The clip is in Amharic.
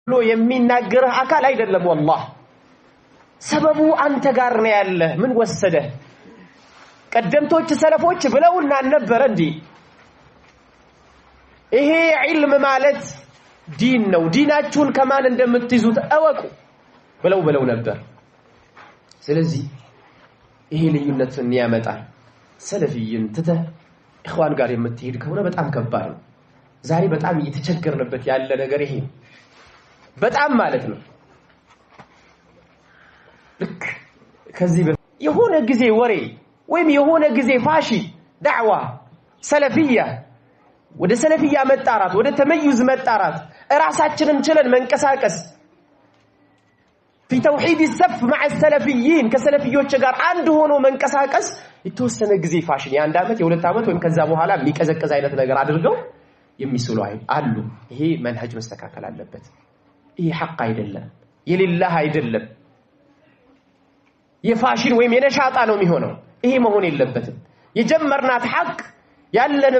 ብሎ የሚናገርህ አካል አይደለም والله ሰበቡ አንተ ጋር ነው ያለ ምን ወሰደ ቀደምቶች ሰለፎች ብለውና ነበር እንዴ ይሄ ዒልም ማለት ዲን ነው ዲናችሁን ከማን እንደምትይዙት አወቁ ብለው ነበር ስለዚህ ይሄ ልዩነትን ያመጣል ሰለፊይን ተተ ኢኽዋን ጋር የምትሄድ ከሆነ በጣም ከባድ ነው ዛሬ በጣም እየተቸገርንበት ያለ ነገር ይሄ በጣም ማለት ነው ልክ ከዚህ የሆነ ጊዜ ወሬ ወይም የሆነ ጊዜ ፋሺ ዳዕዋ ሰለፊያ ወደ ሰለፊያ መጣራት ወደ ተመዩዝ መጣራት ራሳችንን ችለን መንቀሳቀስ في توحيد الصف مع السلفيين كسلفيዎች ጋር አንድ ሆኖ መንቀሳቀስ የተወሰነ ጊዜ ፋሽን የአንድ አመት የሁለት አመት ወይም ከዛ በኋላ የሚቀዘቅዝ አይነት ነገር አድርገው የሚስሉ አሉ ይሄ መንሃጅ መስተካከል አለበት ይሄ ሐቅ አይደለም የሌላህ አይደለም የፋሽን ወይም የነሻጣ ነው የሚሆነው ይሄ መሆን የለበትም የጀመርናት ሐቅ ያለን